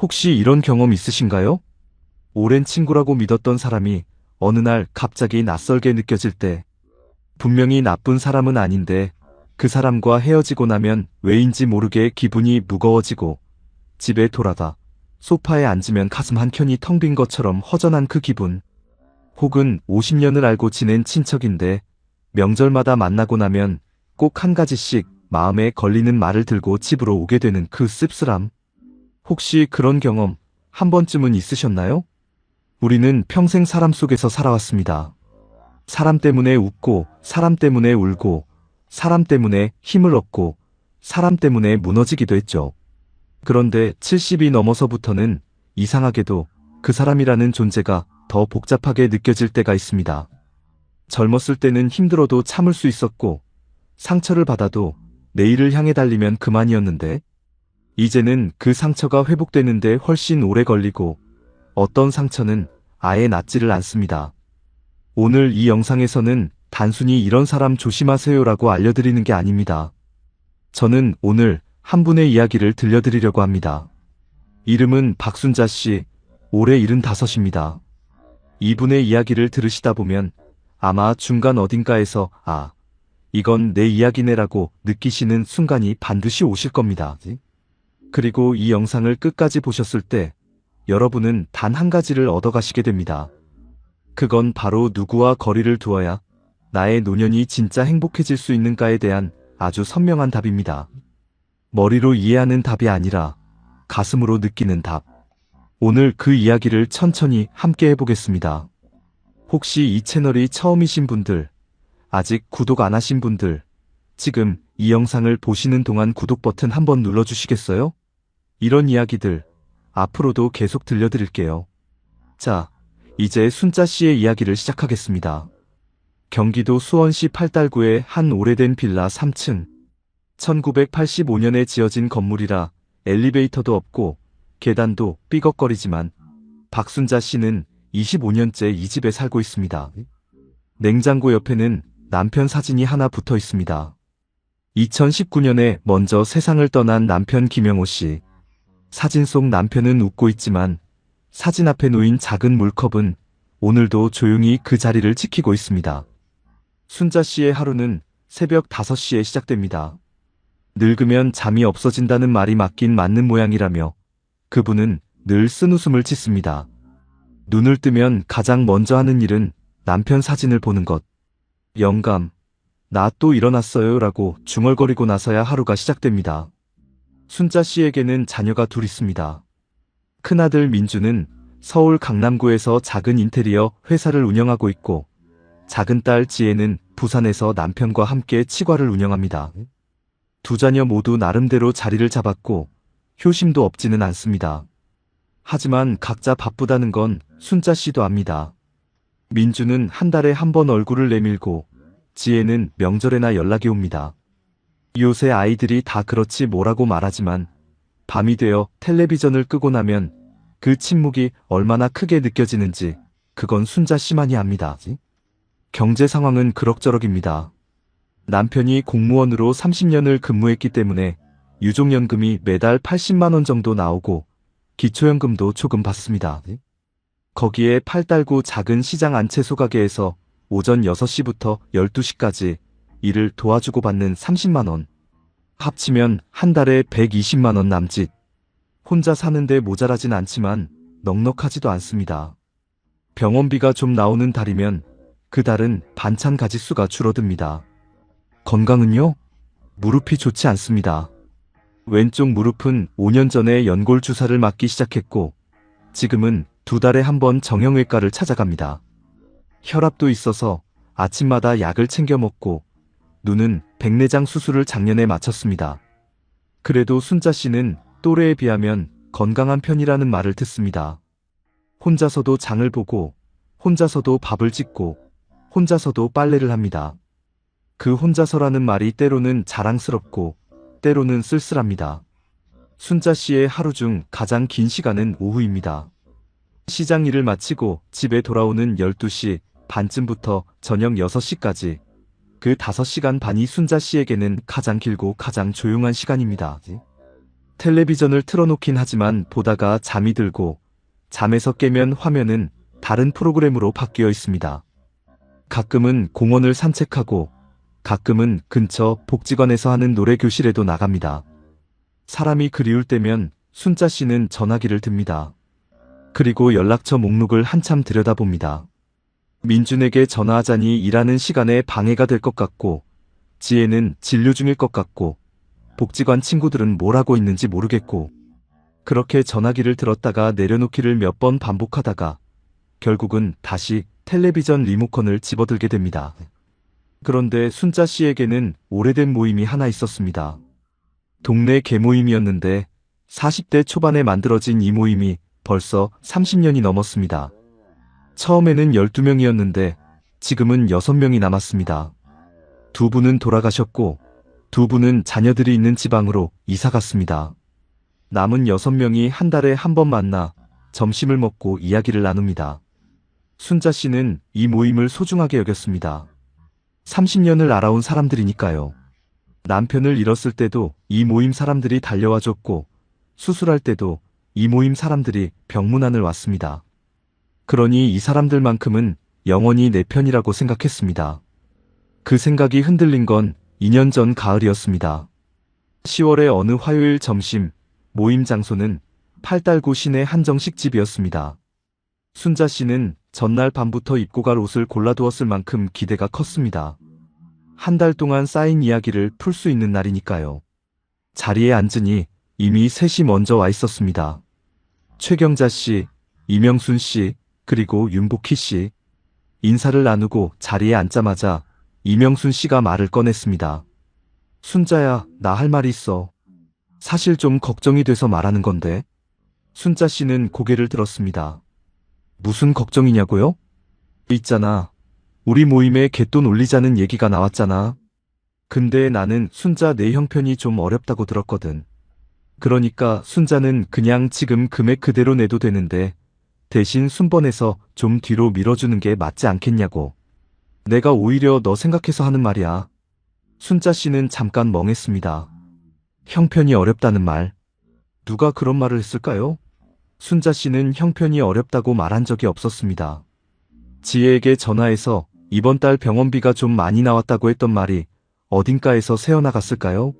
혹시 이런 경험 있으신가요? 오랜 친구라고 믿었던 사람이 어느 날 갑자기 낯설게 느껴질 때, 분명히 나쁜 사람은 아닌데 그 사람과 헤어지고 나면 왜인지 모르게 기분이 무거워지고 집에 돌아가 소파에 앉으면 가슴 한켠이 텅 빈 것처럼 허전한 그 기분. 혹은 50년을 알고 지낸 친척인데 명절마다 만나고 나면 꼭 한 가지씩 마음에 걸리는 말을 들고 집으로 오게 되는 그 씁쓸함. 혹시 그런 경험 한 번쯤은 있으셨나요? 우리는 평생 사람 속에서 살아왔습니다. 사람 때문에 웃고, 사람 때문에 울고, 사람 때문에 힘을 얻고, 사람 때문에 무너지기도 했죠. 그런데 70이 넘어서부터는 이상하게도 그 사람이라는 존재가 더 복잡하게 느껴질 때가 있습니다. 젊었을 때는 힘들어도 참을 수 있었고, 상처를 받아도 내일을 향해 달리면 그만이었는데, 이제는 그 상처가 회복되는데 훨씬 오래 걸리고, 어떤 상처는 아예 낫지를 않습니다. 오늘 이 영상에서는 단순히 이런 사람 조심하세요라고 알려드리는 게 아닙니다. 저는 오늘 한 분의 이야기를 들려드리려고 합니다. 이름은 박순자 씨, 올해 75입니다. 이분의 이야기를 들으시다 보면 아마 중간 어딘가에서 이건 내 이야기네라고 느끼시는 순간이 반드시 오실 겁니다. 그리고 이 영상을 끝까지 보셨을 때 여러분은 단 한 가지를 얻어가시게 됩니다. 그건 바로 누구와 거리를 두어야 나의 노년이 진짜 행복해질 수 있는가에 대한 아주 선명한 답입니다. 머리로 이해하는 답이 아니라 가슴으로 느끼는 답. 오늘 그 이야기를 천천히 함께 해보겠습니다. 혹시 이 채널이 처음이신 분들, 아직 구독 안 하신 분들, 지금 이 영상을 보시는 동안 구독 버튼 한번 눌러주시겠어요? 이런 이야기들 앞으로도 계속 들려드릴게요. 자, 이제 순자 씨의 이야기를 시작하겠습니다. 경기도 수원시 팔달구의 한 오래된 빌라 3층. 1985년에 지어진 건물이라 엘리베이터도 없고 계단도 삐걱거리지만 박순자 씨는 25년째 이 집에 살고 있습니다. 냉장고 옆에는 남편 사진이 하나 붙어 있습니다. 2019년에 먼저 세상을 떠난 남편 김영호 씨. 사진 속 남편은 웃고 있지만 사진 앞에 놓인 작은 물컵은 오늘도 조용히 그 자리를 지키고 있습니다. 순자 씨의 하루는 새벽 5시에 시작됩니다. 늙으면 잠이 없어진다는 말이 맞긴 맞는 모양이라며 그분은 늘 쓴웃음을 짓습니다. 눈을 뜨면 가장 먼저 하는 일은 남편 사진을 보는 것. 영감, 나 또 일어났어요 라고 중얼거리고 나서야 하루가 시작됩니다. 순자 씨에게는 자녀가 둘 있습니다. 큰아들 민주는 서울 강남구에서 작은 인테리어 회사를 운영하고 있고 작은 딸 지혜는 부산에서 남편과 함께 치과를 운영합니다. 두 자녀 모두 나름대로 자리를 잡았고 효심도 없지는 않습니다. 하지만 각자 바쁘다는 건 순자 씨도 압니다. 민주는 한 달에 한 번 얼굴을 내밀고 지혜는 명절에나 연락이 옵니다. 요새 아이들이 다 그렇지 뭐라고 말하지만 밤이 되어 텔레비전을 끄고 나면 그 침묵이 얼마나 크게 느껴지는지 그건 순자 씨만이 압니다. 경제 상황은 그럭저럭입니다. 남편이 공무원으로 30년을 근무했기 때문에 유족연금이 매달 80만 원 정도 나오고 기초연금도 조금 받습니다. 거기에 팔달구 작은 시장 안채소 가게에서 오전 6시부터 12시까지 일을 도와주고 받는 30만 원. 합치면 한 달에 120만 원 남짓. 혼자 사는데 모자라진 않지만 넉넉하지도 않습니다. 병원비가 좀 나오는 달이면 그 달은 반찬 가짓수가 줄어듭니다. 건강은요? 무릎이 좋지 않습니다. 왼쪽 무릎은 5년 전에 연골 주사를 맞기 시작했고 지금은 2달에 한 번 정형외과를 찾아갑니다. 혈압도 있어서 아침마다 약을 챙겨 먹고 눈은 백내장 수술을 작년에 마쳤습니다. 그래도 순자 씨는 또래에 비하면 건강한 편이라는 말을 듣습니다. 혼자서도 장을 보고 혼자서도 밥을 짓고 혼자서도 빨래를 합니다. 그 혼자서라는 말이 때로는 자랑스럽고 때로는 쓸쓸합니다. 순자 씨의 하루 중 가장 긴 시간은 오후입니다. 시장 일을 마치고 집에 돌아오는 12시 반쯤부터 저녁 6시까지 그 5시간 반이 순자 씨에게는 가장 길고 가장 조용한 시간입니다. 텔레비전을 틀어놓긴 하지만 보다가 잠이 들고 잠에서 깨면 화면은 다른 프로그램으로 바뀌어 있습니다. 가끔은 공원을 산책하고 가끔은 근처 복지관에서 하는 노래 교실에도 나갑니다. 사람이 그리울 때면 순자 씨는 전화기를 듭니다. 그리고 연락처 목록을 한참 들여다봅니다. 민준에게 전화하자니 일하는 시간에 방해가 될 것 같고, 지혜는 진료 중일 것 같고, 복지관 친구들은 뭘 하고 있는지 모르겠고, 그렇게 전화기를 들었다가 내려놓기를 몇 번 반복하다가 결국은 다시 텔레비전 리모컨을 집어들게 됩니다. 그런데 순자 씨에게는 오래된 모임이 하나 있었습니다. 동네 개모임이었는데 40대 초반에 만들어진 이 모임이 벌써 30년이 넘었습니다. 처음에는 12명이었는데 지금은 6명이 남았습니다. 2분은 돌아가셨고 2분은 자녀들이 있는 지방으로 이사 갔습니다. 남은 6명이 한 달에 한 번 만나 점심을 먹고 이야기를 나눕니다. 순자 씨는 이 모임을 소중하게 여겼습니다. 30년을 알아온 사람들이니까요. 남편을 잃었을 때도 이 모임 사람들이 달려와 줬고, 수술할 때도 이 모임 사람들이 병문안을 왔습니다. 그러니 이 사람들만큼은 영원히 내 편이라고 생각했습니다. 그 생각이 흔들린 건 2년 전 가을이었습니다. 10월의 어느 화요일 점심, 모임 장소는 팔달구 시내 한정식집이었습니다. 순자 씨는 전날 밤부터 입고 갈 옷을 골라두었을 만큼 기대가 컸습니다. 한 달 동안 쌓인 이야기를 풀 수 있는 날이니까요. 자리에 앉으니 이미 셋이 먼저 와 있었습니다. 최경자 씨, 이명순 씨, 그리고 윤복희 씨. 인사를 나누고 자리에 앉자마자 이명순 씨가 말을 꺼냈습니다. 순자야, 나 할 말이 있어. 사실 좀 걱정이 돼서 말하는 건데. 순자 씨는 고개를 들었습니다. 무슨 걱정이냐고요? 있잖아. 우리 모임에 갯돈 올리자는 얘기가 나왔잖아. 근데 나는 순자 내 형편이 좀 어렵다고 들었거든. 그러니까 순자는 그냥 지금 금액 그대로 내도 되는데 대신 순번해서 좀 뒤로 밀어주는 게 맞지 않겠냐고. 내가 오히려 너 생각해서 하는 말이야. 순자 씨는 잠깐 멍했습니다. 형편이 어렵다는 말. 누가 그런 말을 했을까요? 순자 씨는 형편이 어렵다고 말한 적이 없었습니다. 지혜에게 전화해서 이번 달 병원비가 좀 많이 나왔다고 했던 말이 어딘가에서 새어나갔을까요?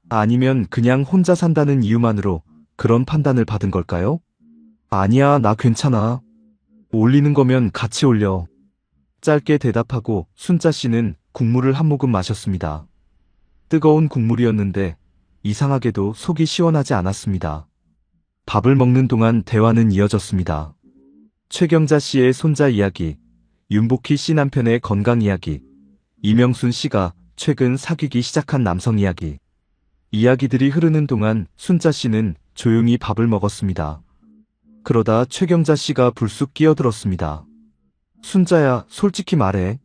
아니면 그냥 혼자 산다는 이유만으로 그런 판단을 받은 걸까요? 아니야, 나 괜찮아. 올리는 거면 같이 올려. 짧게 대답하고 순자 씨는 국물을 한 모금 마셨습니다. 뜨거운 국물이었는데 이상하게도 속이 시원하지 않았습니다. 밥을 먹는 동안 대화는 이어졌습니다. 최경자 씨의 손자 이야기, 윤복희 씨 남편의 건강 이야기, 이명순 씨가 최근 사귀기 시작한 남성 이야기. 이야기들이 흐르는 동안 순자 씨는 조용히 밥을 먹었습니다. 그러다 최경자 씨가 불쑥 끼어들었습니다. 순자야, 솔직히 말해.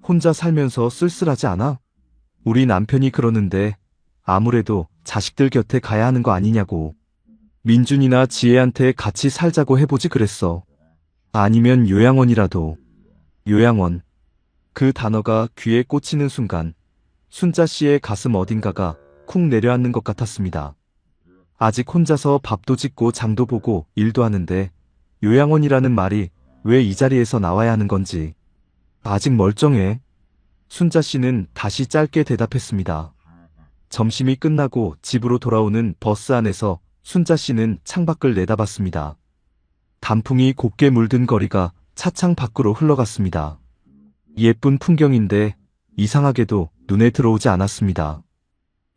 혼자 살면서 쓸쓸하지 않아? 우리 남편이 그러는데 아무래도 자식들 곁에 가야 하는 거 아니냐고. 민준이나 지혜한테 같이 살자고 해보지 그랬어. 아니면 요양원이라도. 요양원. 그 단어가 귀에 꽂히는 순간 순자 씨의 가슴 어딘가가 쿵 내려앉는 것 같았습니다. 아직 혼자서 밥도 짓고 장도 보고 일도 하는데 요양원이라는 말이 왜 이 자리에서 나와야 하는 건지. 아직 멀쩡해. 순자 씨는 다시 짧게 대답했습니다. 점심이 끝나고 집으로 돌아오는 버스 안에서 순자 씨는 창밖을 내다봤습니다. 단풍이 곱게 물든 거리가 차창 밖으로 흘러갔습니다. 예쁜 풍경인데 이상하게도 눈에 들어오지 않았습니다.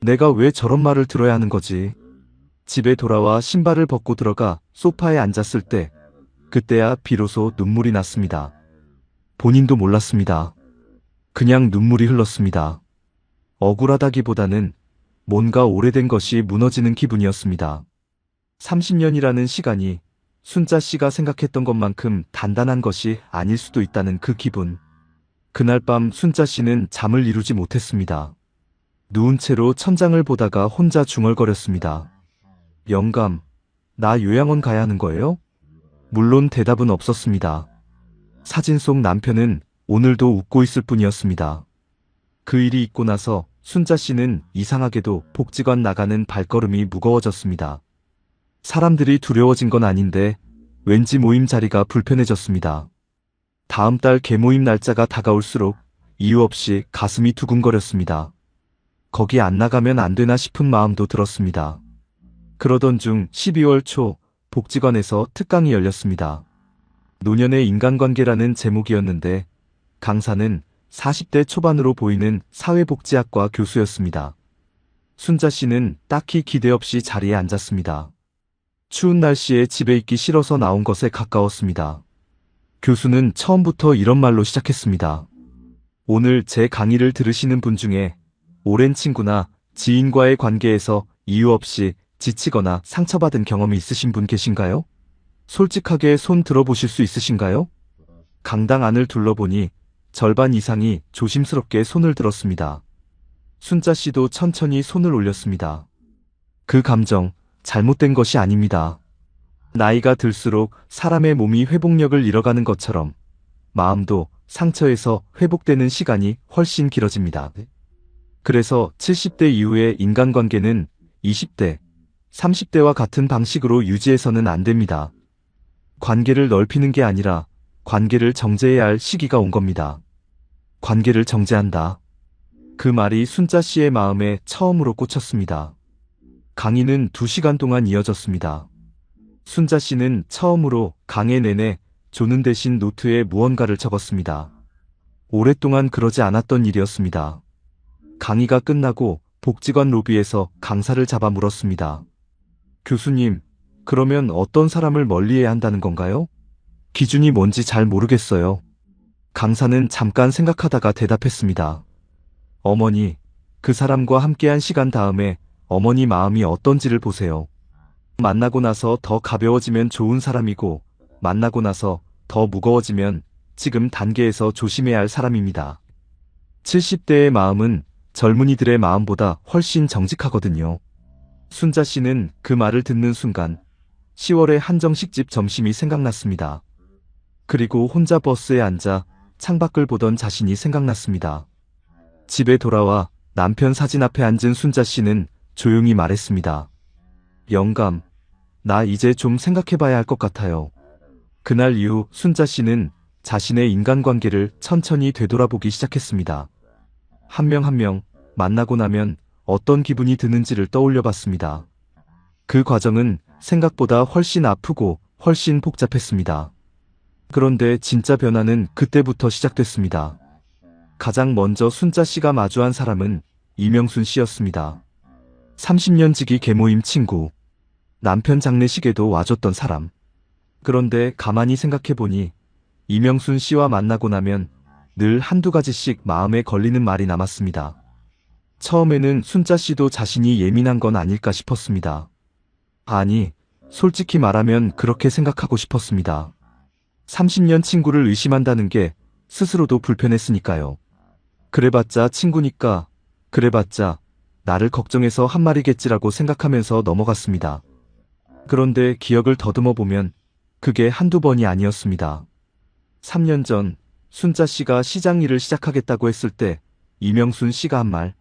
내가 왜 저런 말을 들어야 하는 거지? 집에 돌아와 신발을 벗고 들어가 소파에 앉았을 때 그때야 비로소 눈물이 났습니다. 본인도 몰랐습니다. 그냥 눈물이 흘렀습니다. 억울하다기보다는 뭔가 오래된 것이 무너지는 기분이었습니다. 30년이라는 시간이 순자 씨가 생각했던 것만큼 단단한 것이 아닐 수도 있다는 그 기분. 그날 밤 순자 씨는 잠을 이루지 못했습니다. 누운 채로 천장을 보다가 혼자 중얼거렸습니다. 영감, 나 요양원 가야 하는 거예요? 물론 대답은 없었습니다. 사진 속 남편은 오늘도 웃고 있을 뿐이었습니다. 그 일이 있고 나서 순자 씨는 이상하게도 복지관 나가는 발걸음이 무거워졌습니다. 사람들이 두려워진 건 아닌데 왠지 모임 자리가 불편해졌습니다. 다음 달 개모임 날짜가 다가올수록 이유 없이 가슴이 두근거렸습니다. 거기 안 나가면 안 되나 싶은 마음도 들었습니다. 그러던 중 12월 초 복지관에서 특강이 열렸습니다. 노년의 인간관계라는 제목이었는데 강사는 40대 초반으로 보이는 사회복지학과 교수였습니다. 순자 씨는 딱히 기대 없이 자리에 앉았습니다. 추운 날씨에 집에 있기 싫어서 나온 것에 가까웠습니다. 교수는 처음부터 이런 말로 시작했습니다. 오늘 제 강의를 들으시는 분 중에 오랜 친구나 지인과의 관계에서 이유 없이 지치거나 상처받은 경험이 있으신 분 계신가요? 솔직하게 손 들어보실 수 있으신가요? 강당 안을 둘러보니 절반 이상이 조심스럽게 손을 들었습니다. 순자 씨도 천천히 손을 올렸습니다. 그 감정, 잘못된 것이 아닙니다. 나이가 들수록 사람의 몸이 회복력을 잃어가는 것처럼 마음도 상처에서 회복되는 시간이 훨씬 길어집니다. 그래서 70대 이후의 인간관계는 20대, 30대와 같은 방식으로 유지해서는 안 됩니다. 관계를 넓히는 게 아니라 관계를 정제해야 할 시기가 온 겁니다. 관계를 정제한다. 그 말이 순자 씨의 마음에 처음으로 꽂혔습니다. 강의는 2시간 동안 이어졌습니다. 순자 씨는 처음으로 강의 내내 조는 대신 노트에 무언가를 적었습니다. 오랫동안 그러지 않았던 일이었습니다. 강의가 끝나고 복지관 로비에서 강사를 잡아 물었습니다. 교수님, 그러면 어떤 사람을 멀리해야 한다는 건가요? 기준이 뭔지 잘 모르겠어요. 강사는 잠깐 생각하다가 대답했습니다. 어머니, 그 사람과 함께한 시간 다음에 어머니 마음이 어떤지를 보세요. 만나고 나서 더 가벼워지면 좋은 사람이고 만나고 나서 더 무거워지면 지금 단계에서 조심해야 할 사람입니다. 70대의 마음은 젊은이들의 마음보다 훨씬 정직하거든요. 순자 씨는 그 말을 듣는 순간 10월의 한정식집 점심이 생각났습니다. 그리고 혼자 버스에 앉아 창밖을 보던 자신이 생각났습니다. 집에 돌아와 남편 사진 앞에 앉은 순자 씨는 조용히 말했습니다. 영감, 나 이제 좀 생각해봐야 할 것 같아요. 그날 이후 순자 씨는 자신의 인간관계를 천천히 되돌아보기 시작했습니다. 한 명 한 명 만나고 나면 어떤 기분이 드는지를 떠올려 봤습니다. 그 과정은 생각보다 훨씬 아프고 훨씬 복잡했습니다. 그런데 진짜 변화는 그때부터 시작됐습니다. 가장 먼저 순자 씨가 마주한 사람은 이명순 씨였습니다. 30년 지기 계모임 친구, 남편 장례식에도 와줬던 사람. 그런데 가만히 생각해보니 이명순 씨와 만나고 나면 늘 한두 가지씩 마음에 걸리는 말이 남았습니다. 처음에는 순자 씨도 자신이 예민한 건 아닐까 싶었습니다. 아니, 솔직히 말하면 그렇게 생각하고 싶었습니다. 30년 친구를 의심한다는 게 스스로도 불편했으니까요. 그래봤자 친구니까, 그래봤자 나를 걱정해서 한 말이겠지라고 생각하면서 넘어갔습니다. 그런데 기억을 더듬어 보면 그게 한두 번이 아니었습니다. 3년 전 순자 씨가 시장 일을 시작하겠다고 했을 때 이명순 씨가 한 말.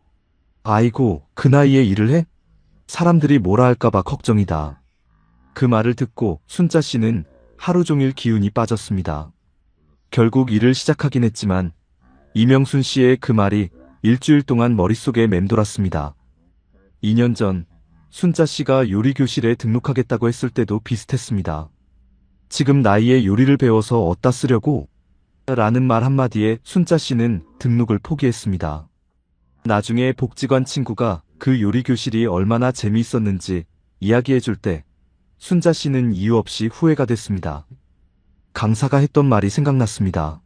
아이고, 그 나이에 일을 해? 사람들이 뭐라 할까봐 걱정이다. 그 말을 듣고 순자 씨는 하루 종일 기운이 빠졌습니다. 결국 일을 시작하긴 했지만 이명순 씨의 그 말이 일주일 동안 머릿속에 맴돌았습니다. 2년 전 순자 씨가 요리교실에 등록하겠다고 했을 때도 비슷했습니다. 지금 나이에 요리를 배워서 어디다 쓰려고? 라는 말 한마디에 순자 씨는 등록을 포기했습니다. 나중에 복지관 친구가 그 요리교실이 얼마나 재미있었는지 이야기해줄 때 순자 씨는 이유 없이 후회가 됐습니다. 강사가 했던 말이 생각났습니다.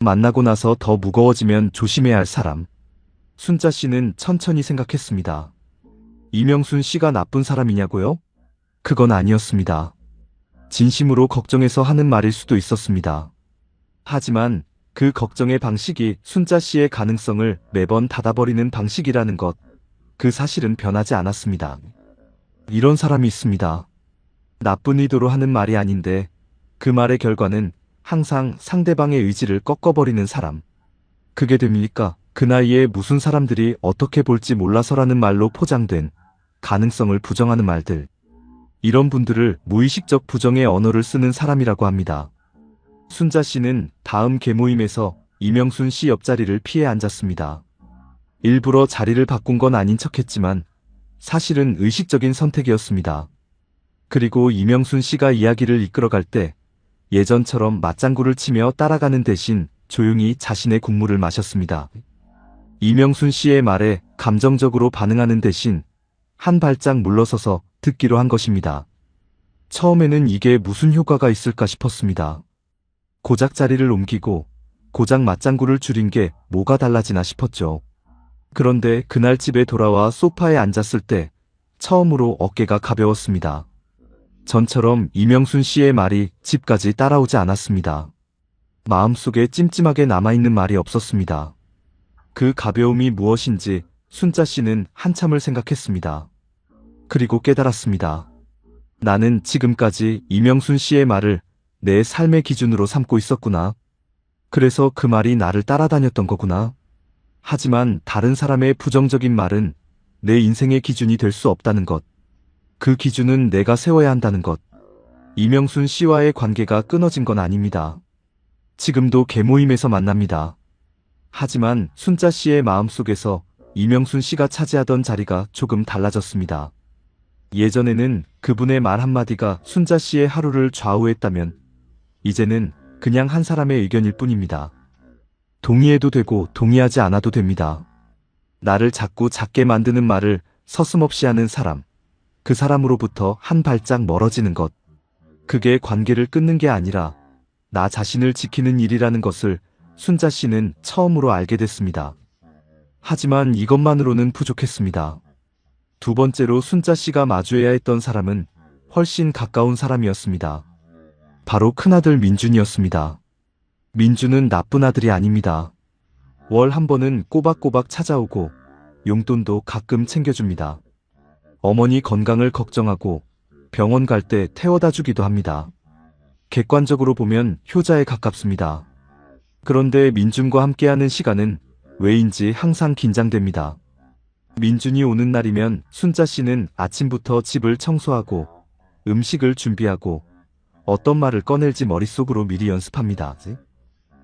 만나고 나서 더 무거워지면 조심해야 할 사람. 순자 씨는 천천히 생각했습니다. 이명순 씨가 나쁜 사람이냐고요? 그건 아니었습니다. 진심으로 걱정해서 하는 말일 수도 있었습니다. 하지만 그 걱정의 방식이 순자 씨의 가능성을 매번 닫아버리는 방식이라는 것, 그 사실은 변하지 않았습니다. 이런 사람이 있습니다. 나쁜 의도로 하는 말이 아닌데 그 말의 결과는 항상 상대방의 의지를 꺾어버리는 사람. 그게 됩니까? 그 나이에 무슨 사람들이 어떻게 볼지 몰라서라는 말로 포장된 가능성을 부정하는 말들. 이런 분들을 무의식적 부정의 언어를 쓰는 사람이라고 합니다. 순자 씨는 다음 개모임에서 이명순 씨 옆자리를 피해 앉았습니다. 일부러 자리를 바꾼 건 아닌 척했지만 사실은 의식적인 선택이었습니다. 그리고 이명순 씨가 이야기를 이끌어갈 때 예전처럼 맞장구를 치며 따라가는 대신 조용히 자신의 국물을 마셨습니다. 이명순 씨의 말에 감정적으로 반응하는 대신 한 발짝 물러서서 듣기로 한 것입니다. 처음에는 이게 무슨 효과가 있을까 싶었습니다. 고작 자리를 옮기고 고작 맞장구를 줄인 게 뭐가 달라지나 싶었죠. 그런데 그날 집에 돌아와 소파에 앉았을 때 처음으로 어깨가 가벼웠습니다. 전처럼 이명순 씨의 말이 집까지 따라오지 않았습니다. 마음속에 찜찜하게 남아있는 말이 없었습니다. 그 가벼움이 무엇인지 순자 씨는 한참을 생각했습니다. 그리고 깨달았습니다. 나는 지금까지 이명순 씨의 말을 내 삶의 기준으로 삼고 있었구나. 그래서 그 말이 나를 따라다녔던 거구나. 하지만 다른 사람의 부정적인 말은 내 인생의 기준이 될 수 없다는 것. 그 기준은 내가 세워야 한다는 것. 이명순 씨와의 관계가 끊어진 건 아닙니다. 지금도 개모임에서 만납니다. 하지만 순자 씨의 마음속에서 이명순 씨가 차지하던 자리가 조금 달라졌습니다. 예전에는 그분의 말 한마디가 순자 씨의 하루를 좌우했다면 이제는 그냥 한 사람의 의견일 뿐입니다. 동의해도 되고 동의하지 않아도 됩니다. 나를 자꾸 작게 만드는 말을 서슴없이 하는 사람. 그 사람으로부터 한 발짝 멀어지는 것. 그게 관계를 끊는 게 아니라 나 자신을 지키는 일이라는 것을 순자 씨는 처음으로 알게 됐습니다. 하지만 이것만으로는 부족했습니다. 두 번째로 순자 씨가 마주해야 했던 사람은 훨씬 가까운 사람이었습니다. 바로 큰아들 민준이었습니다. 민준은 나쁜 아들이 아닙니다. 월 한 번은 꼬박꼬박 찾아오고 용돈도 가끔 챙겨줍니다. 어머니 건강을 걱정하고 병원 갈 때 태워다 주기도 합니다. 객관적으로 보면 효자에 가깝습니다. 그런데 민준과 함께하는 시간은 왜인지 항상 긴장됩니다. 민준이 오는 날이면 순자 씨는 아침부터 집을 청소하고 음식을 준비하고 어떤 말을 꺼낼지 머릿속으로 미리 연습합니다.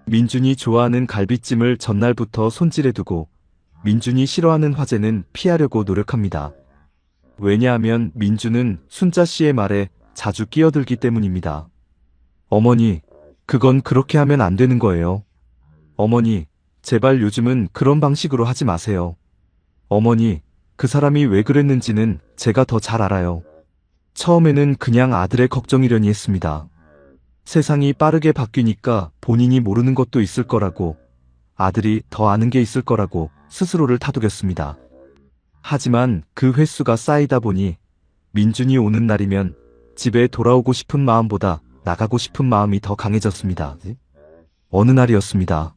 민준이 좋아하는 갈비찜을 전날부터 손질해두고 민준이 싫어하는 화제는 피하려고 노력합니다. 왜냐하면 민준은 순자 씨의 말에 자주 끼어들기 때문입니다. 어머니, 그건 그렇게 하면 안 되는 거예요. 어머니, 제발 요즘은 그런 방식으로 하지 마세요. 어머니, 그 사람이 왜 그랬는지는 제가 더 잘 알아요. 처음에는 그냥 아들의 걱정이려니 했습니다. 세상이 빠르게 바뀌니까 본인이 모르는 것도 있을 거라고, 아들이 더 아는 게 있을 거라고 스스로를 다독였습니다. 하지만 그 횟수가 쌓이다 보니 민준이 오는 날이면 집에 돌아오고 싶은 마음보다 나가고 싶은 마음이 더 강해졌습니다. 어느 날이었습니다.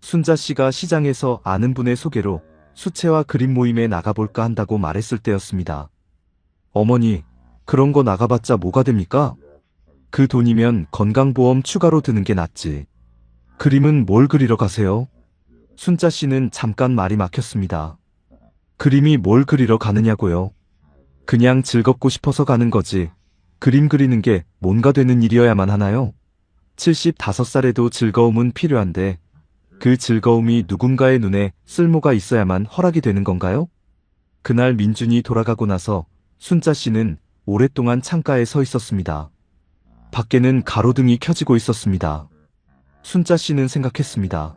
순자 씨가 시장에서 아는 분의 소개로 수채화 그림 모임에 나가볼까 한다고 말했을 때였습니다. 어머니, 그런 거 나가봤자 뭐가 됩니까? 그 돈이면 건강보험 추가로 드는 게 낫지. 그림은 뭘 그리러 가세요? 순자 씨는 잠깐 말이 막혔습니다. 그림이 뭘 그리러 가느냐고요? 그냥 즐겁고 싶어서 가는 거지. 그림 그리는 게 뭔가 되는 일이어야만 하나요? 75살에도 즐거움은 필요한데 그 즐거움이 누군가의 눈에 쓸모가 있어야만 허락이 되는 건가요? 그날 민준이 돌아가고 나서 순자 씨는 오랫동안 창가에 서 있었습니다. 밖에는 가로등이 켜지고 있었습니다. 순자 씨는 생각했습니다.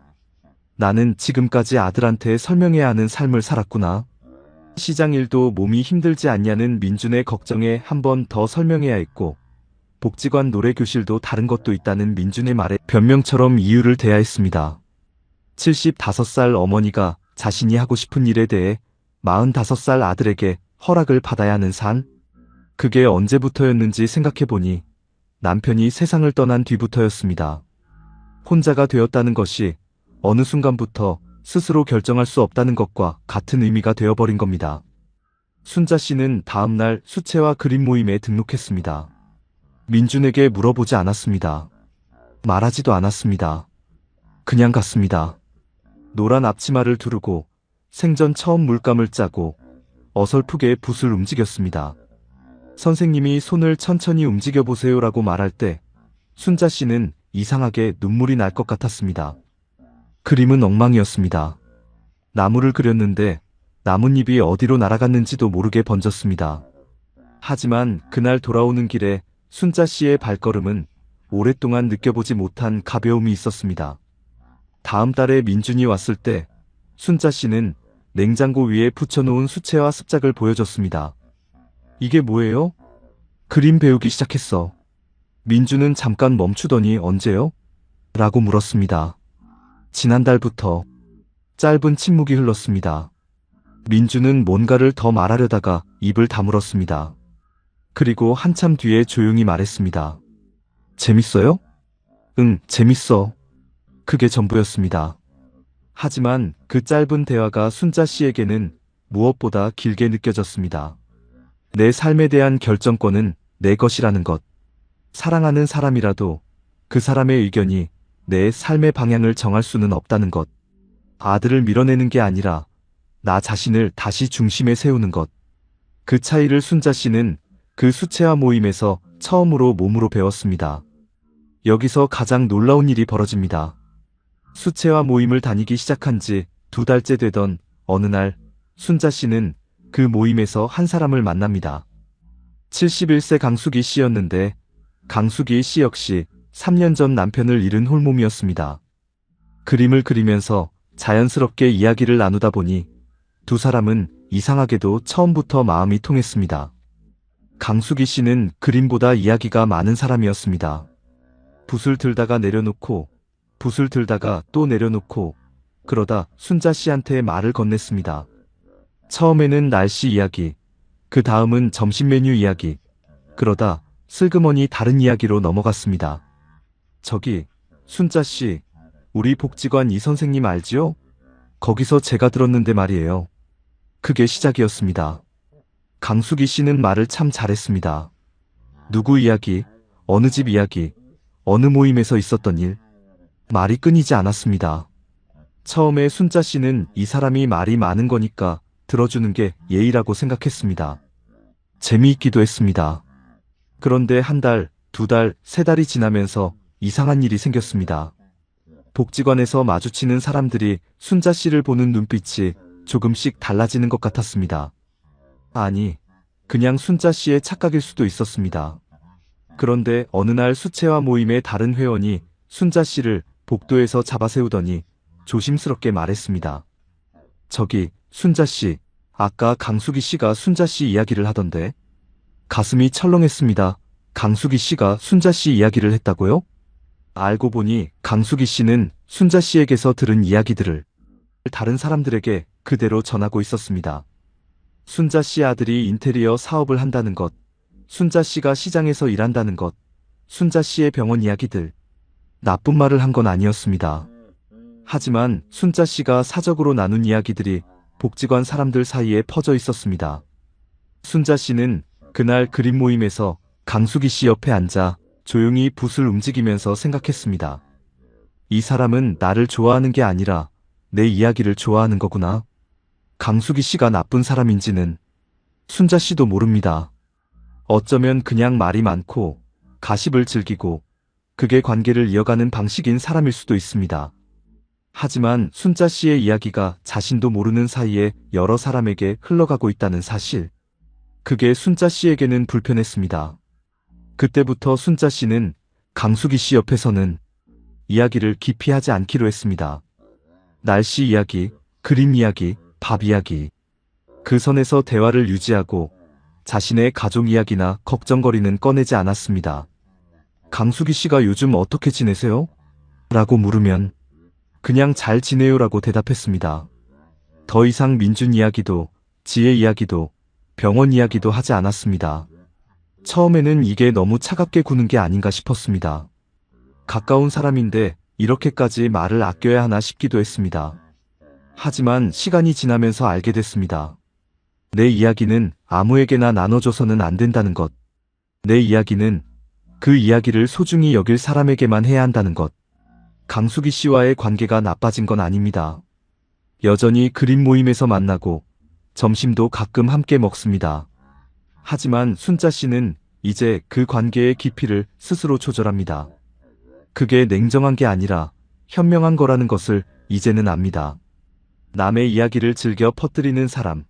나는 지금까지 아들한테 설명해야 하는 삶을 살았구나. 시장 일도 몸이 힘들지 않냐는 민준의 걱정에 한 번 더 설명해야 했고, 복지관 노래교실도 다른 것도 있다는 민준의 말에 변명처럼 이유를 대야 했습니다. 75살 어머니가 자신이 하고 싶은 일에 대해 45살 아들에게 허락을 받아야 하는 삶? 그게 언제부터였는지 생각해보니 남편이 세상을 떠난 뒤부터였습니다. 혼자가 되었다는 것이 어느 순간부터 스스로 결정할 수 없다는 것과 같은 의미가 되어버린 겁니다. 순자 씨는 다음날 수채화 그림 모임에 등록했습니다. 민준에게 물어보지 않았습니다. 말하지도 않았습니다. 그냥 갔습니다. 노란 앞치마를 두르고 생전 처음 물감을 짜고 어설프게 붓을 움직였습니다. 선생님이 손을 천천히 움직여보세요라고 말할 때 순자 씨는 이상하게 눈물이 날 것 같았습니다. 그림은 엉망이었습니다. 나무를 그렸는데 나뭇잎이 어디로 날아갔는지도 모르게 번졌습니다. 하지만 그날 돌아오는 길에 순자 씨의 발걸음은 오랫동안 느껴보지 못한 가벼움이 있었습니다. 다음 달에 민준이 왔을 때 순자 씨는 냉장고 위에 붙여놓은 수채화 습작을 보여줬습니다. 이게 뭐예요? 그림 배우기 시작했어. 민준은 잠깐 멈추더니 언제요? 라고 물었습니다. 지난달부터. 짧은 침묵이 흘렀습니다. 민준은 뭔가를 더 말하려다가 입을 다물었습니다. 그리고 한참 뒤에 조용히 말했습니다. 재밌어요? 응, 재밌어. 그게 전부였습니다. 하지만 그 짧은 대화가 순자 씨에게는 무엇보다 길게 느껴졌습니다. 내 삶에 대한 결정권은 내 것이라는 것. 사랑하는 사람이라도 그 사람의 의견이 내 삶의 방향을 정할 수는 없다는 것. 아들을 밀어내는 게 아니라 나 자신을 다시 중심에 세우는 것. 그 차이를 순자 씨는 그 수채화 모임에서 처음으로 몸으로 배웠습니다. 여기서 가장 놀라운 일이 벌어집니다. 수채화 모임을 다니기 시작한 지 2달째 되던 어느 날 순자 씨는 그 모임에서 한 사람을 만납니다. 71세 강숙이 씨였는데 강숙이 씨 역시 3년 전 남편을 잃은 홀몸이었습니다. 그림을 그리면서 자연스럽게 이야기를 나누다 보니 두 사람은 이상하게도 처음부터 마음이 통했습니다. 강숙이 씨는 그림보다 이야기가 많은 사람이었습니다. 붓을 들다가 내려놓고 붓을 들다가 또 내려놓고 그러다 순자 씨한테 말을 건넸습니다. 처음에는 날씨 이야기, 그 다음은 점심 메뉴 이야기, 그러다 슬그머니 다른 이야기로 넘어갔습니다. 저기, 순자 씨, 우리 복지관 이 선생님 알지요? 거기서 제가 들었는데 말이에요. 그게 시작이었습니다. 강숙이 씨는 말을 참 잘했습니다. 누구 이야기, 어느 집 이야기, 어느 모임에서 있었던 일, 말이 끊이지 않았습니다. 처음에 순자 씨는 이 사람이 말이 많은 거니까 들어주는 게 예의라고 생각했습니다. 재미있기도 했습니다. 그런데 한 달, 2달, 3달이 지나면서 이상한 일이 생겼습니다. 복지관에서 마주치는 사람들이 순자 씨를 보는 눈빛이 조금씩 달라지는 것 같았습니다. 아니, 그냥 순자 씨의 착각일 수도 있었습니다. 그런데 어느 날 수채화 모임의 다른 회원이 순자 씨를 복도에서 잡아세우더니 조심스럽게 말했습니다. 저기, 순자 씨, 아까 강숙이 씨가 순자 씨 이야기를 하던데. 가슴이 철렁했습니다. 강숙이 씨가 순자 씨 이야기를 했다고요? 알고 보니 강숙이 씨는 순자 씨에게서 들은 이야기들을 다른 사람들에게 그대로 전하고 있었습니다. 순자 씨 아들이 인테리어 사업을 한다는 것, 순자 씨가 시장에서 일한다는 것, 순자 씨의 병원 이야기들. 나쁜 말을 한 건 아니었습니다. 하지만 순자 씨가 사적으로 나눈 이야기들이 복지관 사람들 사이에 퍼져 있었습니다. 순자 씨는 그날 그림 모임에서 강숙이 씨 옆에 앉아 조용히 붓을 움직이면서 생각했습니다. 이 사람은 나를 좋아하는 게 아니라 내 이야기를 좋아하는 거구나. 강숙이 씨가 나쁜 사람인지는 순자 씨도 모릅니다. 어쩌면 그냥 말이 많고 가십을 즐기고 그게 관계를 이어가는 방식인 사람일 수도 있습니다. 하지만 순자 씨의 이야기가 자신도 모르는 사이에 여러 사람에게 흘러가고 있다는 사실. 그게 순자 씨에게는 불편했습니다. 그때부터 순자 씨는 강숙이 씨 옆에서는 이야기를 깊이 하지 않기로 했습니다. 날씨 이야기, 그림 이야기, 밥 이야기. 그 선에서 대화를 유지하고 자신의 가족 이야기나 걱정거리는 꺼내지 않았습니다. 강숙이 씨가 요즘 어떻게 지내세요? 라고 물으면 그냥 잘 지내요라고 대답했습니다. 더 이상 민준 이야기도 지혜 이야기도 병원 이야기도 하지 않았습니다. 처음에는 이게 너무 차갑게 구는 게 아닌가 싶었습니다. 가까운 사람인데 이렇게까지 말을 아껴야 하나 싶기도 했습니다. 하지만 시간이 지나면서 알게 됐습니다. 내 이야기는 아무에게나 나눠줘서는 안 된다는 것. 내 이야기는 그 이야기를 소중히 여길 사람에게만 해야 한다는 것. 강숙이 씨와의 관계가 나빠진 건 아닙니다. 여전히 그림 모임에서 만나고 점심도 가끔 함께 먹습니다. 하지만 순자 씨는 이제 그 관계의 깊이를 스스로 조절합니다. 그게 냉정한 게 아니라 현명한 거라는 것을 이제는 압니다. 남의 이야기를 즐겨 퍼뜨리는 사람,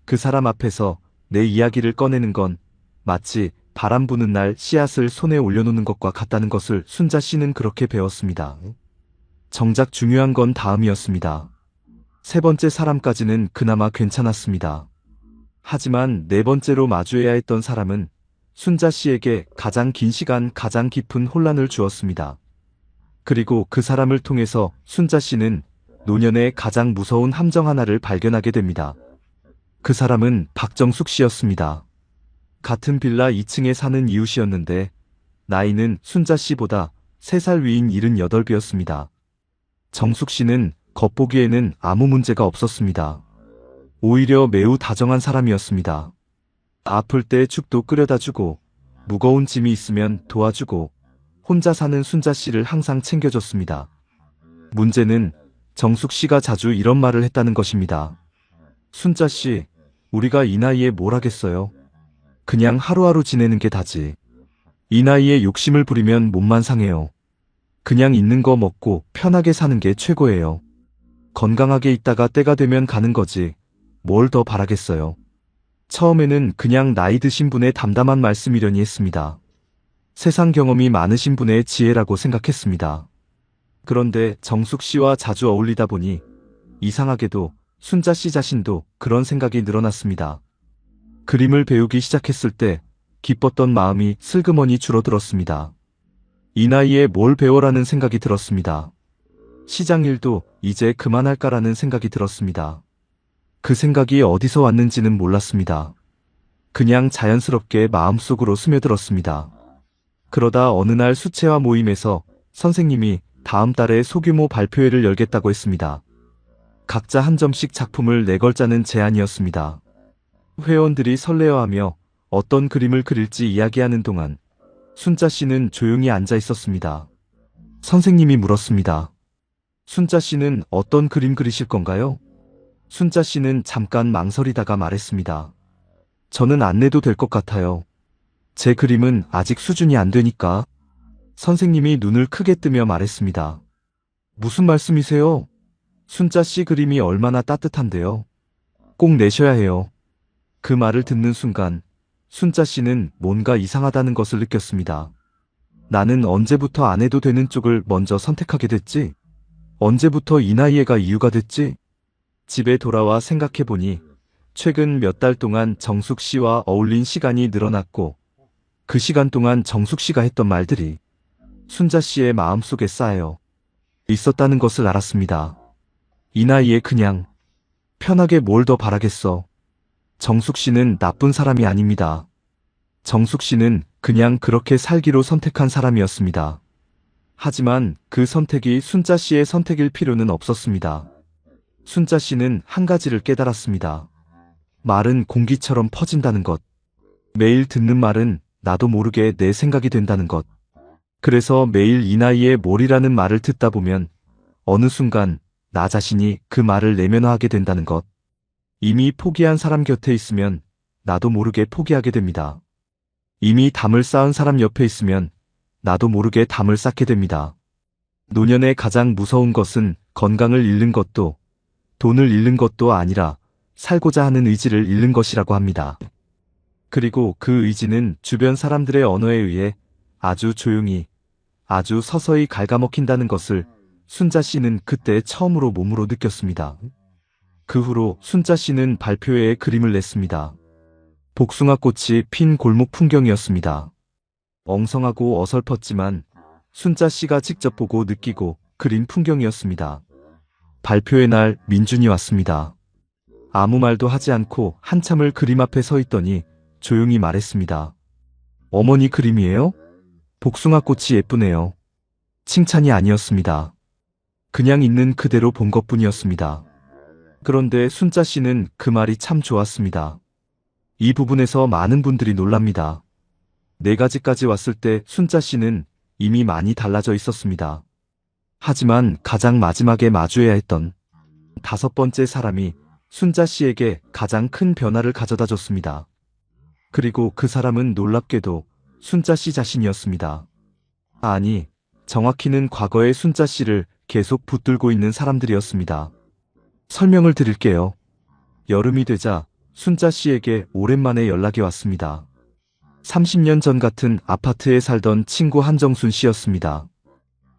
그 사람 앞에서 내 이야기를 꺼내는 건 마치 바람 부는 날 씨앗을 손에 올려놓는 것과 같다는 것을 순자 씨는 그렇게 배웠습니다. 정작 중요한 건 다음이었습니다. 세 번째 사람까지는 그나마 괜찮았습니다. 하지만 네 번째로 마주해야 했던 사람은 순자 씨에게 가장 긴 시간 가장 깊은 혼란을 주었습니다. 그리고 그 사람을 통해서 순자 씨는 노년의 가장 무서운 함정 하나를 발견하게 됩니다. 그 사람은 박정숙 씨였습니다. 같은 빌라 2층에 사는 이웃이었는데 나이는 순자 씨보다 3살 위인 78이었습니다. 정숙 씨는 겉보기에는 아무 문제가 없었습니다. 오히려 매우 다정한 사람이었습니다. 아플 때 죽도 끓여다 주고 무거운 짐이 있으면 도와주고 혼자 사는 순자 씨를 항상 챙겨줬습니다. 문제는 정숙 씨가 자주 이런 말을 했다는 것입니다. 순자 씨, 우리가 이 나이에 뭘 하겠어요? 그냥 하루하루 지내는 게 다지. 이 나이에 욕심을 부리면 몸만 상해요. 그냥 있는 거 먹고 편하게 사는 게 최고예요. 건강하게 있다가 때가 되면 가는 거지. 뭘 더 바라겠어요. 처음에는 그냥 나이 드신 분의 담담한 말씀이려니 했습니다. 세상 경험이 많으신 분의 지혜라고 생각했습니다. 그런데 정숙 씨와 자주 어울리다 보니 이상하게도 순자 씨 자신도 그런 생각이 늘어났습니다. 그림을 배우기 시작했을 때 기뻤던 마음이 슬그머니 줄어들었습니다. 이 나이에 뭘 배워라는 생각이 들었습니다. 시장 일도 이제 그만할까라는 생각이 들었습니다. 그 생각이 어디서 왔는지는 몰랐습니다. 그냥 자연스럽게 마음속으로 스며들었습니다. 그러다 어느 날 수채화 모임에서 선생님이 다음 달에 소규모 발표회를 열겠다고 했습니다. 각자 한 점씩 작품을 내걸자는 제안이었습니다. 회원들이 설레어하며 어떤 그림을 그릴지 이야기하는 동안 순자 씨는 조용히 앉아 있었습니다. 선생님이 물었습니다. 순자 씨는 어떤 그림 그리실 건가요? 순자 씨는 잠깐 망설이다가 말했습니다. 저는 안 내도 될 것 같아요. 제 그림은 아직 수준이 안 되니까. 선생님이 눈을 크게 뜨며 말했습니다. 무슨 말씀이세요? 순자 씨 그림이 얼마나 따뜻한데요. 꼭 내셔야 해요. 그 말을 듣는 순간 순자 씨는 뭔가 이상하다는 것을 느꼈습니다. 나는 언제부터 안 해도 되는 쪽을 먼저 선택하게 됐지? 언제부터 이 나이에가 이유가 됐지? 집에 돌아와 생각해보니 최근 몇 달 동안 정숙 씨와 어울린 시간이 늘어났고 그 시간 동안 정숙 씨가 했던 말들이 순자 씨의 마음속에 쌓여 있었다는 것을 알았습니다. 이 나이에 그냥 편하게 뭘 더 바라겠어. 정숙 씨는 나쁜 사람이 아닙니다. 정숙 씨는 그냥 그렇게 살기로 선택한 사람이었습니다. 하지만 그 선택이 순자 씨의 선택일 필요는 없었습니다. 순자 씨는 한 가지를 깨달았습니다. 말은 공기처럼 퍼진다는 것. 매일 듣는 말은 나도 모르게 내 생각이 된다는 것. 그래서 매일 이 나이에 뭘이라는 말을 듣다 보면 어느 순간 나 자신이 그 말을 내면화하게 된다는 것. 이미 포기한 사람 곁에 있으면 나도 모르게 포기하게 됩니다. 이미 담을 쌓은 사람 옆에 있으면 나도 모르게 담을 쌓게 됩니다. 노년의 가장 무서운 것은 건강을 잃는 것도 돈을 잃는 것도 아니라 살고자 하는 의지를 잃는 것이라고 합니다. 그리고 그 의지는 주변 사람들의 언어에 의해 아주 조용히, 아주 서서히 갉아먹힌다는 것을 순자 씨는 그때 처음으로 몸으로 느꼈습니다. 그 후로 순자 씨는 발표회에 그림을 냈습니다. 복숭아꽃이 핀 골목 풍경이었습니다. 엉성하고 어설펐지만 순자 씨가 직접 보고 느끼고 그린 풍경이었습니다. 발표회 날 민준이 왔습니다. 아무 말도 하지 않고 한참을 그림 앞에 서 있더니 조용히 말했습니다. 어머니 그림이에요? 복숭아꽃이 예쁘네요. 칭찬이 아니었습니다. 그냥 있는 그대로 본 것뿐이었습니다. 그런데 순자 씨는 그 말이 참 좋았습니다. 이 부분에서 많은 분들이 놀랍니다. 4가지까지 왔을 때 순자 씨는 이미 많이 달라져 있었습니다. 하지만 가장 마지막에 마주해야 했던 다섯 번째 사람이 순자 씨에게 가장 큰 변화를 가져다 줬습니다. 그리고 그 사람은 놀랍게도 순자 씨 자신이었습니다. 아니, 정확히는 과거의 순자 씨를 계속 붙들고 있는 사람들이었습니다. 설명을 드릴게요. 여름이 되자 순자 씨에게 오랜만에 연락이 왔습니다. 30년 전 같은 아파트에 살던 친구 한정순 씨였습니다.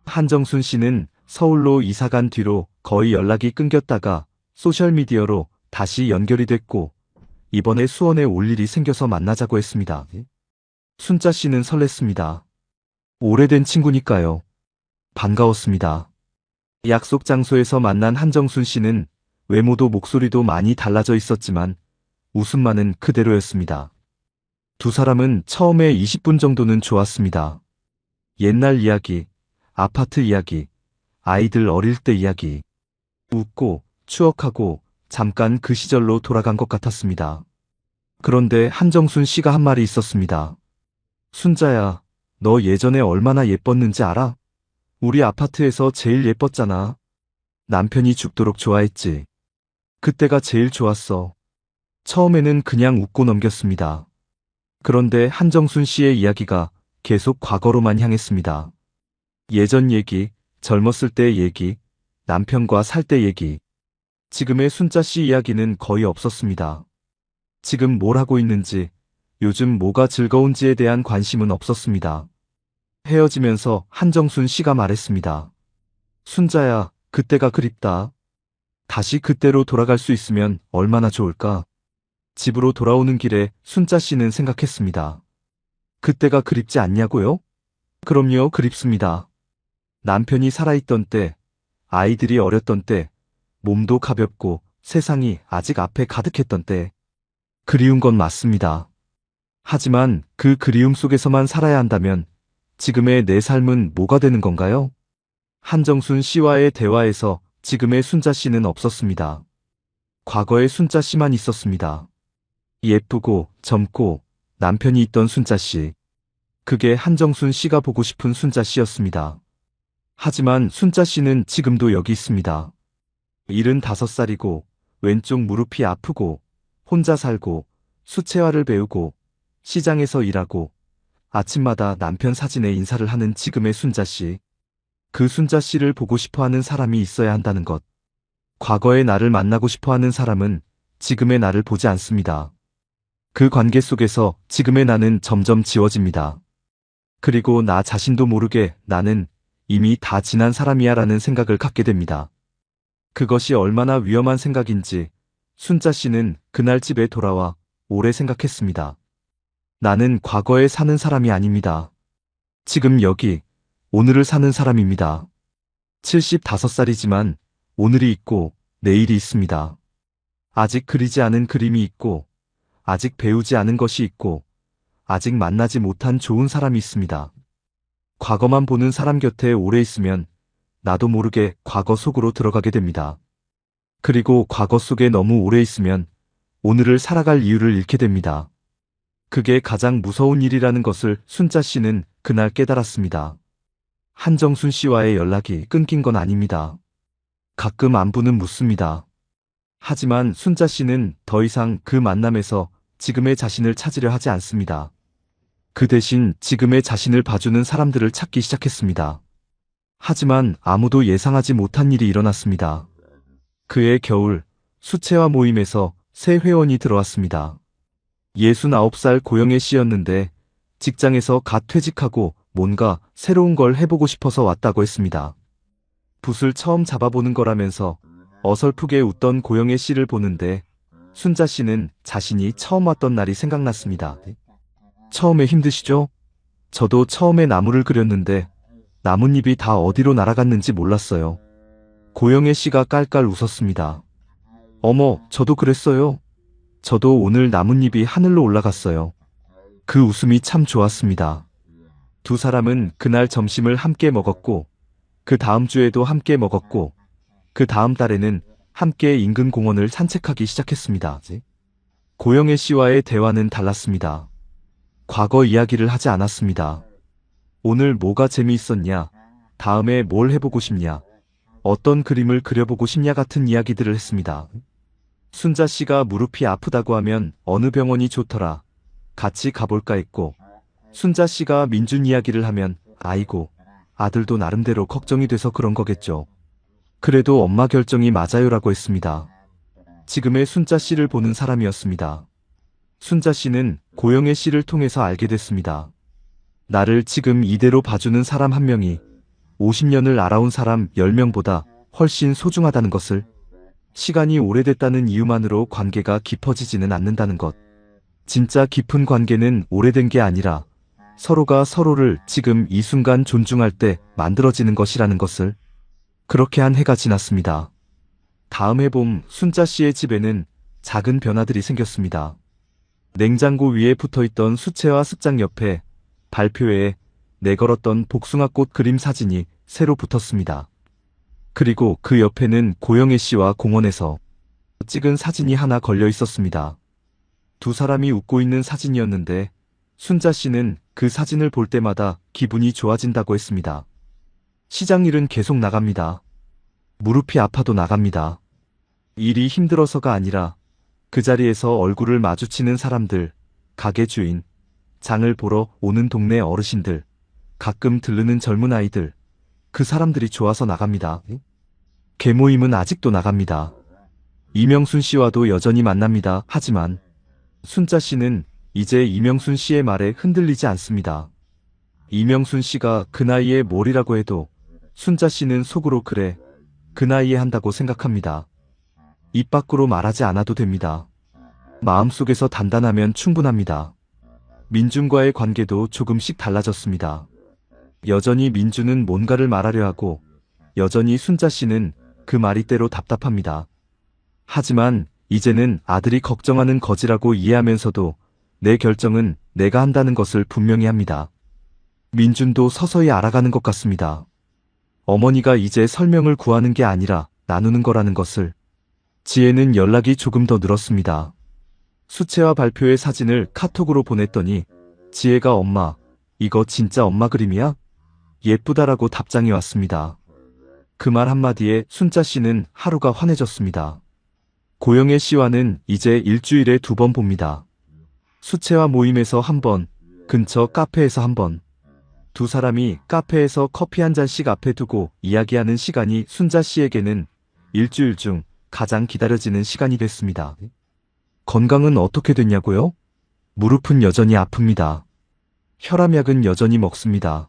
한정순 씨는 서울로 이사간 뒤로 거의 연락이 끊겼다가 소셜미디어로 다시 연결이 됐고 이번에 수원에 올 일이 생겨서 만나자고 했습니다. 순자 씨는 설렜습니다. 오래된 친구니까요. 반가웠습니다. 약속 장소에서 만난 한정순 씨는 외모도 목소리도 많이 달라져 있었지만 웃음만은 그대로였습니다. 두 사람은 처음에 20분 정도는 좋았습니다. 옛날 이야기, 아파트 이야기, 아이들 어릴 때 이야기. 웃고 추억하고 잠깐 그 시절로 돌아간 것 같았습니다. 그런데 한정순 씨가 한 말이 있었습니다. 순자야, 너 예전에 얼마나 예뻤는지 알아? 우리 아파트에서 제일 예뻤잖아. 남편이 죽도록 좋아했지. 그때가 제일 좋았어. 처음에는 그냥 웃고 넘겼습니다. 그런데 한정순 씨의 이야기가 계속 과거로만 향했습니다. 예전 얘기, 젊었을 때 얘기, 남편과 살 때 얘기. 지금의 순자 씨 이야기는 거의 없었습니다. 지금 뭘 하고 있는지, 요즘 뭐가 즐거운지에 대한 관심은 없었습니다. 헤어지면서 한정순 씨가 말했습니다. 순자야, 그때가 그립다. 다시 그때로 돌아갈 수 있으면 얼마나 좋을까? 집으로 돌아오는 길에 순자 씨는 생각했습니다. 그때가 그립지 않냐고요? 그럼요, 그립습니다. 남편이 살아있던 때, 아이들이 어렸던 때, 몸도 가볍고 세상이 아직 앞에 가득했던 때. 그리운 건 맞습니다. 하지만 그 그리움 속에서만 살아야 한다면 지금의 내 삶은 뭐가 되는 건가요? 한정순 씨와의 대화에서 지금의 순자 씨는 없었습니다. 과거의 순자 씨만 있었습니다. 예쁘고 젊고 남편이 있던 순자 씨. 그게 한정순 씨가 보고 싶은 순자 씨였습니다. 하지만 순자 씨는 지금도 여기 있습니다. 75살이고 왼쪽 무릎이 아프고 혼자 살고 수채화를 배우고 시장에서 일하고 아침마다 남편 사진에 인사를 하는 지금의 순자 씨. 그 순자 씨를 보고 싶어하는 사람이 있어야 한다는 것. 과거의 나를 만나고 싶어하는 사람은 지금의 나를 보지 않습니다. 그 관계 속에서 지금의 나는 점점 지워집니다. 그리고 나 자신도 모르게 나는 이미 다 지난 사람이야 라는 생각을 갖게 됩니다. 그것이 얼마나 위험한 생각인지 순자 씨는 그날 집에 돌아와 오래 생각했습니다. 나는 과거에 사는 사람이 아닙니다. 지금 여기, 오늘을 사는 사람입니다. 75살이지만 오늘이 있고 내일이 있습니다. 아직 그리지 않은 그림이 있고 아직 배우지 않은 것이 있고 아직 만나지 못한 좋은 사람이 있습니다. 과거만 보는 사람 곁에 오래 있으면 나도 모르게 과거 속으로 들어가게 됩니다. 그리고 과거 속에 너무 오래 있으면 오늘을 살아갈 이유를 잃게 됩니다. 그게 가장 무서운 일이라는 것을 순자 씨는 그날 깨달았습니다. 한정순 씨와의 연락이 끊긴 건 아닙니다. 가끔 안부는 묻습니다. 하지만 순자 씨는 더 이상 그 만남에서 지금의 자신을 찾으려 하지 않습니다. 그 대신 지금의 자신을 봐주는 사람들을 찾기 시작했습니다. 하지만 아무도 예상하지 못한 일이 일어났습니다. 그해 겨울 수채화 모임에서 새 회원이 들어왔습니다. 69살 고영애 씨였는데 직장에서 갓 퇴직하고 뭔가 새로운 걸 해보고 싶어서 왔다고 했습니다. 붓을 처음 잡아보는 거라면서 어설프게 웃던 고영애 씨를 보는데 순자 씨는 자신이 처음 왔던 날이 생각났습니다. 처음에 힘드시죠? 저도 처음에 나무를 그렸는데 나뭇잎이 다 어디로 날아갔는지 몰랐어요. 고영애 씨가 깔깔 웃었습니다. 어머, 저도 그랬어요. 저도 오늘 나뭇잎이 하늘로 올라갔어요. 그 웃음이 참 좋았습니다. 두 사람은 그날 점심을 함께 먹었고 그 다음 주에도 함께 먹었고 그 다음 달에는 함께 인근 공원을 산책하기 시작했습니다. 고영애 씨와의 대화는 달랐습니다. 과거 이야기를 하지 않았습니다. 오늘 뭐가 재미있었냐? 다음에 뭘 해보고 싶냐? 어떤 그림을 그려보고 싶냐 같은 이야기들을 했습니다. 순자 씨가 무릎이 아프다고 하면 어느 병원이 좋더라. 같이 가볼까 했고, 순자 씨가 민준 이야기를 하면 아이고, 아들도 나름대로 걱정이 돼서 그런 거겠죠. 그래도 엄마 결정이 맞아요라고 했습니다. 지금의 순자 씨를 보는 사람이었습니다. 순자 씨는 고영애 씨를 통해서 알게 됐습니다. 나를 지금 이대로 봐주는 사람 한 명이 50년을 알아온 사람 10명보다 훨씬 소중하다는 것을, 시간이 오래됐다는 이유만으로 관계가 깊어지지는 않는다는 것. 진짜 깊은 관계는 오래된 게 아니라 서로가 서로를 지금 이 순간 존중할 때 만들어지는 것이라는 것을. 그렇게 한 해가 지났습니다. 다음 해 봄 순자 씨의 집에는 작은 변화들이 생겼습니다. 냉장고 위에 붙어있던 수채화 습작 옆에 발표회에 내걸었던 복숭아꽃 그림 사진이 새로 붙었습니다. 그리고 그 옆에는 고영애 씨와 공원에서 찍은 사진이 하나 걸려 있었습니다. 두 사람이 웃고 있는 사진이었는데 순자 씨는 그 사진을 볼 때마다 기분이 좋아진다고 했습니다. 시장 일은 계속 나갑니다. 무릎이 아파도 나갑니다. 일이 힘들어서가 아니라 그 자리에서 얼굴을 마주치는 사람들, 가게 주인, 장을 보러 오는 동네 어르신들, 가끔 들르는 젊은 아이들, 그 사람들이 좋아서 나갑니다. 개모임은 아직도 나갑니다. 이명순 씨와도 여전히 만납니다. 하지만 순자 씨는 이제 이명순 씨의 말에 흔들리지 않습니다. 이명순 씨가 그 나이에 뭘이라고 해도 순자 씨는 속으로 그래, 그 나이에 한다고 생각합니다. 입 밖으로 말하지 않아도 됩니다. 마음속에서 단단하면 충분합니다. 민준과의 관계도 조금씩 달라졌습니다. 여전히 민준은 뭔가를 말하려 하고 여전히 순자 씨는 그 말이 때로 답답합니다. 하지만 이제는 아들이 걱정하는 거지라고 이해하면서도 내 결정은 내가 한다는 것을 분명히 합니다. 민준도 서서히 알아가는 것 같습니다. 어머니가 이제 설명을 구하는 게 아니라 나누는 거라는 것을. 지혜는 연락이 조금 더 늘었습니다. 수채화 발표회 사진을 카톡으로 보냈더니 지혜가 엄마, 이거 진짜 엄마 그림이야? 예쁘다라고 답장이 왔습니다. 그 말 한마디에 순자 씨는 하루가 환해졌습니다. 고영애 씨와는 이제 일주일에 2번 봅니다. 수채화 모임에서 1번, 근처 카페에서 1번. 두 사람이 카페에서 커피 한 잔씩 앞에 두고 이야기하는 시간이 순자 씨에게는 일주일 중 가장 기다려지는 시간이 됐습니다. 건강은 어떻게 됐냐고요? 무릎은 여전히 아픕니다. 혈압약은 여전히 먹습니다.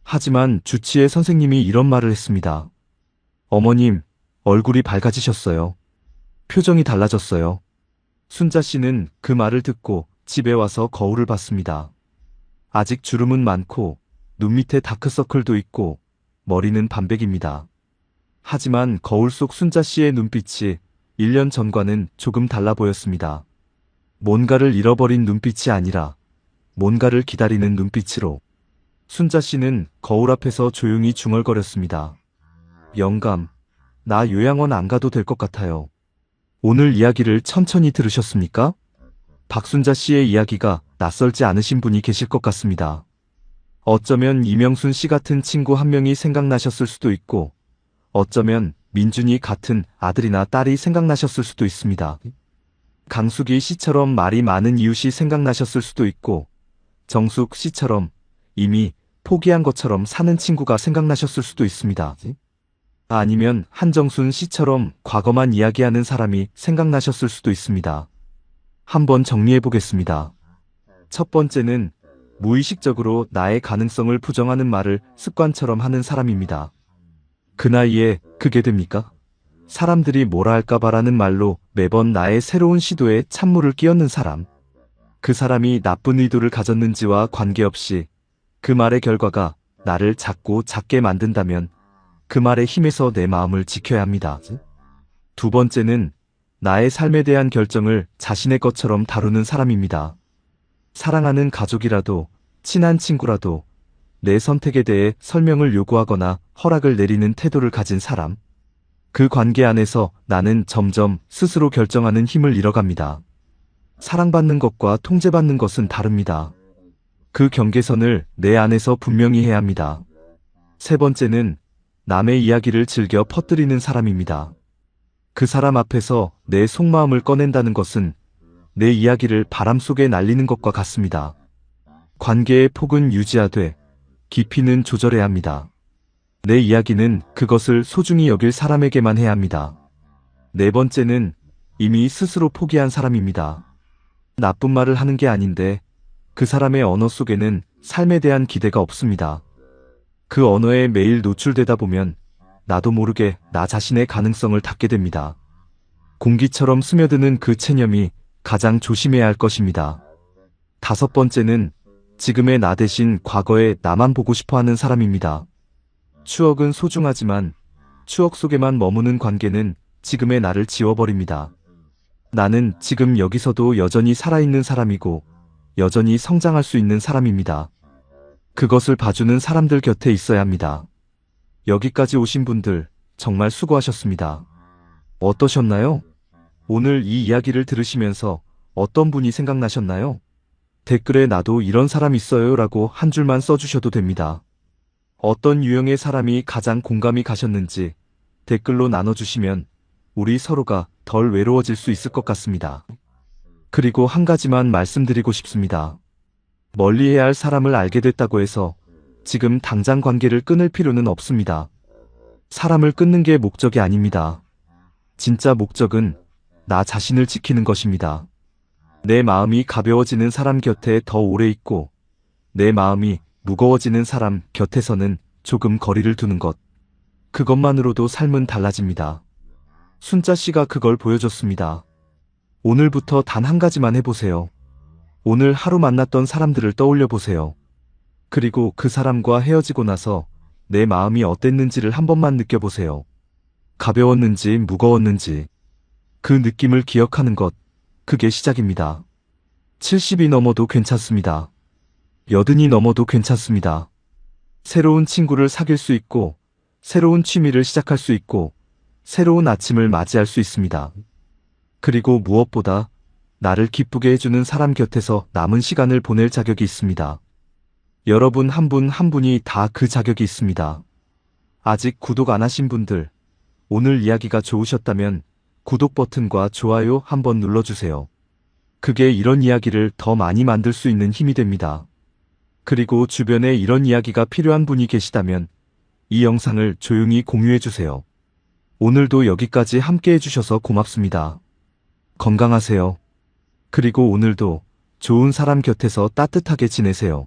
하지만 주치의 선생님이 이런 말을 했습니다. 어머님, 얼굴이 밝아지셨어요. 표정이 달라졌어요. 순자 씨는 그 말을 듣고 집에 와서 거울을 봤습니다. 아직 주름은 많고 눈 밑에 다크서클도 있고 머리는 반백입니다. 하지만 거울 속 순자 씨의 눈빛이 1년 전과는 조금 달라 보였습니다. 뭔가를 잃어버린 눈빛이 아니라 뭔가를 기다리는 눈빛으로. 순자 씨는 거울 앞에서 조용히 중얼거렸습니다. 영감, 나 요양원 안 가도 될 것 같아요. 오늘 이야기를 천천히 들으셨습니까? 박순자 씨의 이야기가 낯설지 않으신 분이 계실 것 같습니다. 어쩌면 이명순 씨 같은 친구 한 명이 생각나셨을 수도 있고, 어쩌면 민준이 같은 아들이나 딸이 생각나셨을 수도 있습니다. 강숙이 씨처럼 말이 많은 이웃이 생각나셨을 수도 있고, 정숙 씨처럼 이미 포기한 것처럼 사는 친구가 생각나셨을 수도 있습니다. 아니면 한정순 씨처럼 과거만 이야기하는 사람이 생각나셨을 수도 있습니다. 한번 정리해 보겠습니다. 첫 번째는 무의식적으로 나의 가능성을 부정하는 말을 습관처럼 하는 사람입니다. 그 나이에 그게 됩니까? 사람들이 뭐라 할까봐라는 말로 매번 나의 새로운 시도에 찬물을 끼얹는 사람. 그 사람이 나쁜 의도를 가졌는지와 관계없이 그 말의 결과가 나를 작고 작게 만든다면 그 말의 힘에서 내 마음을 지켜야 합니다. 두 번째는 나의 삶에 대한 결정을 자신의 것처럼 다루는 사람입니다. 사랑하는 가족이라도 친한 친구라도 내 선택에 대해 설명을 요구하거나 허락을 내리는 태도를 가진 사람. 그 관계 안에서 나는 점점 스스로 결정하는 힘을 잃어갑니다. 사랑받는 것과 통제받는 것은 다릅니다. 그 경계선을 내 안에서 분명히 해야 합니다. 세 번째는 남의 이야기를 즐겨 퍼뜨리는 사람입니다. 그 사람 앞에서 내 속마음을 꺼낸다는 것은 내 이야기를 바람 속에 날리는 것과 같습니다. 관계의 폭은 유지하되 깊이는 조절해야 합니다. 내 이야기는 그것을 소중히 여길 사람에게만 해야 합니다. 네 번째는 이미 스스로 포기한 사람입니다. 나쁜 말을 하는 게 아닌데 그 사람의 언어 속에는 삶에 대한 기대가 없습니다. 그 언어에 매일 노출되다 보면 나도 모르게 나 자신의 가능성을 닫게 됩니다. 공기처럼 스며드는 그 체념이 가장 조심해야 할 것입니다. 다섯 번째는 지금의 나 대신 과거의 나만 보고 싶어 하는 사람입니다. 추억은 소중하지만 추억 속에만 머무는 관계는 지금의 나를 지워버립니다. 나는 지금 여기서도 여전히 살아있는 사람이고 여전히 성장할 수 있는 사람입니다. 그것을 봐주는 사람들 곁에 있어야 합니다. 여기까지 오신 분들 정말 수고하셨습니다. 어떠셨나요? 오늘 이 이야기를 들으시면서 어떤 분이 생각나셨나요? 댓글에 나도 이런 사람 있어요 라고 한 줄만 써주셔도 됩니다. 어떤 유형의 사람이 가장 공감이 가셨는지 댓글로 나눠주시면 우리 서로가 덜 외로워질 수 있을 것 같습니다. 그리고 한 가지만 말씀드리고 싶습니다. 멀리해야 할 사람을 알게 됐다고 해서 지금 당장 관계를 끊을 필요는 없습니다. 사람을 끊는 게 목적이 아닙니다. 진짜 목적은 나 자신을 지키는 것입니다. 내 마음이 가벼워지는 사람 곁에 더 오래 있고 내 마음이 무거워지는 사람 곁에서는 조금 거리를 두는 것. 그것만으로도 삶은 달라집니다. 순자 씨가 그걸 보여줬습니다. 오늘부터 단 한 가지만 해보세요. 오늘 하루 만났던 사람들을 떠올려 보세요. 그리고 그 사람과 헤어지고 나서 내 마음이 어땠는지를 한 번만 느껴보세요. 가벼웠는지 무거웠는지. 그 느낌을 기억하는 것, 그게 시작입니다. 70이 넘어도 괜찮습니다. 80이 넘어도 괜찮습니다. 새로운 친구를 사귈 수 있고, 새로운 취미를 시작할 수 있고, 새로운 아침을 맞이할 수 있습니다. 그리고 무엇보다 나를 기쁘게 해주는 사람 곁에서 남은 시간을 보낼 자격이 있습니다. 여러분 한 분 한 분이 다 그 자격이 있습니다. 아직 구독 안 하신 분들, 오늘 이야기가 좋으셨다면 구독 버튼과 좋아요 한번 눌러주세요. 그게 이런 이야기를 더 많이 만들 수 있는 힘이 됩니다. 그리고 주변에 이런 이야기가 필요한 분이 계시다면 이 영상을 조용히 공유해주세요. 오늘도 여기까지 함께 해주셔서 고맙습니다. 건강하세요. 그리고 오늘도 좋은 사람 곁에서 따뜻하게 지내세요.